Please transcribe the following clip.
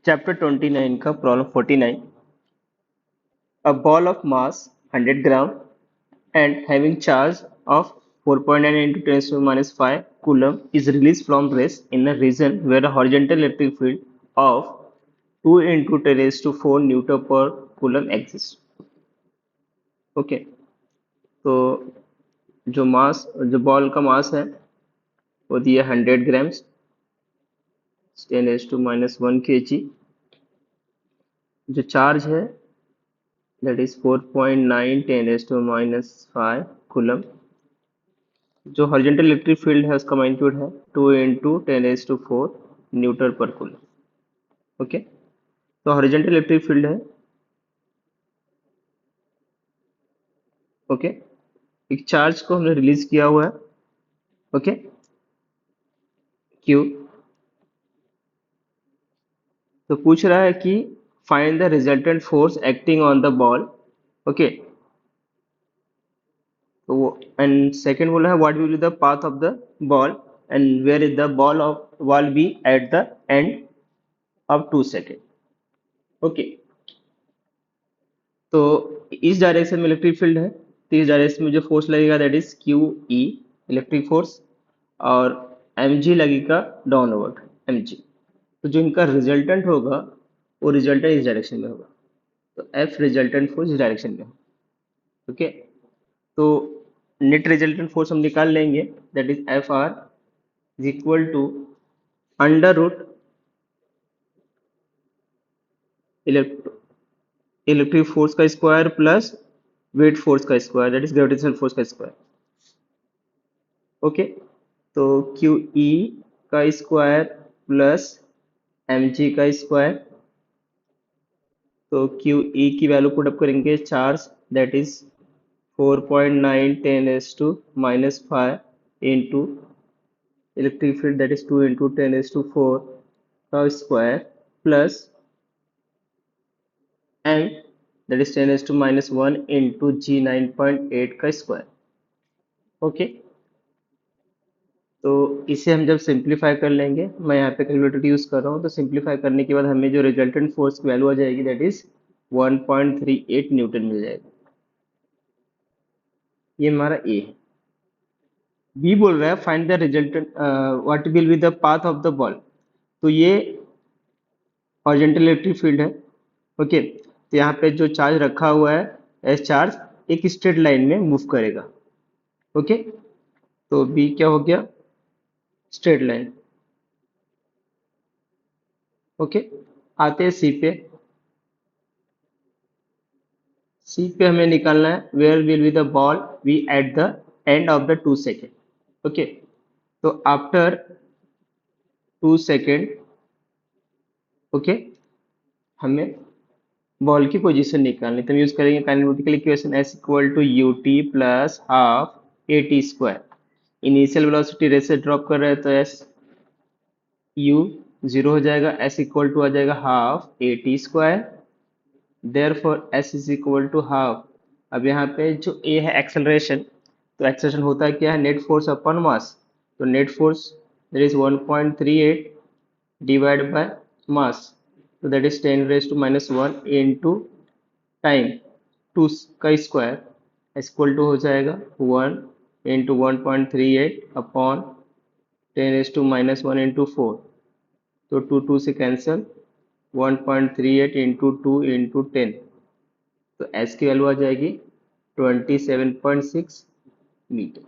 Chapter 29 का problem 49. A ball of mass 100 gram and having charge of 4.9 into 10 to the minus 5 coulomb is released from rest in a region where a horizontal electric field of 2 into 10 raised to 4 Newton per coulomb exists. Okay, तो जो ball का मास है वो दिया 100 grams 10 raised to minus 1 kg. जो charge है that is 4.9 10 raised to minus 5 coulomb. जो horizontal electric field है उसका मैग्नीट्यूड है 2 इंटू 10⁴ न्यूटन पर कूलम. ओके, तो हॉरिजॉन्टल इलेक्ट्रिक फील्ड है. ओके, एक चार्ज को हमने रिलीज किया हुआ है. Okay, Q. तो पूछ रहा है कि find the resultant force acting on the ball. Okay, तो एंड सेकंड बोला है what will be the path of the ball and where is the ball be at the end of 2 second. Okay, तो इस direction में electric field है, तो इस direction में जो फोर्स लगेगा that is Q E electric force, और एम जी लगेगा डाउनवर्ड एम जी. तो जो इनका रिजल्टेंट होगा वो रिजल्टेंट इस डायरेक्शन में होगा, तो एफ रिजल्टेंट फोर्स इस डायरेक्शन में. ओके, तो नेट रिजल्टेंट फोर्स हम निकाल लेंगे that is F R is equal to under root electric force का स्क्वायर प्लस वेट फोर्स का square that is gravitational force का स्क्वायर. ओके, तो क्यू ई का स्क्वायर प्लस एम जी का square. तो क्यू ई की value put up करेंगे charge that is 4.9 10⁻⁵ into electric field that is 2 into 10⁴ का square plus m that is 10⁻⁻1 into g 9.8 का square. Okay, तो इसे हम जब सिंप्लीफाई कर लेंगे, मैं यहाँ पे कैलकुलेटर यूज कर रहा हूँ, तो सिंप्लीफाई करने के बाद हमें जो रिजल्टेंट फोर्स की वैल्यू आ जाएगी दैट इज 1.38 न्यूटन मिल जाएगा. ये हमारा ए है. बी बोल रहा है find the resultant what will be the path of the ball. तो ये हॉरिजॉन्टल इलेक्ट्रिक फील्ड है. ओके, तो यहाँ पे जो चार्ज रखा हुआ है एस चार्ज एक स्ट्रेट लाइन में मूव करेगा. ओके, तो बी क्या हो गया, स्ट्रेट लाइन. ओके, आते हैं सी पे. सी पे हमें निकालना है where will be the ball be at the end of the 2 second. Okay, तो आफ्टर 2 सेकेंड ओके हमें बॉल की पोजीशन निकालनी, तो हम यूज करेंगे kinematical equation S equal to U T plus half A T square. Initial velocity rest से drop कर रहे हैं तो एस यू जीरो हो जाएगा, एस इक्वल टू आ जाएगा half A T square. Therefore S is equal to half. अब यहाँ पे जो ए है एक्सेलरेशन, तो एक्सेलरेशन होता है क्या है, नेट फोर्स अपॉन मास. तो net force that is 1.38 divide by mass, तो दैट इज 10⁻⁻1 इंटू टाइम 2 का स्क्वायर इक्वल टू हो जाएगा 1 इंटू 1.38 अपॉन 10⁻⁻1 इंटू 4. तो 2 से कैंसिल 1.38 इंटू 2 इंटू 10, तो एस की वैल्यू आ जाएगी 27.6 मीटर.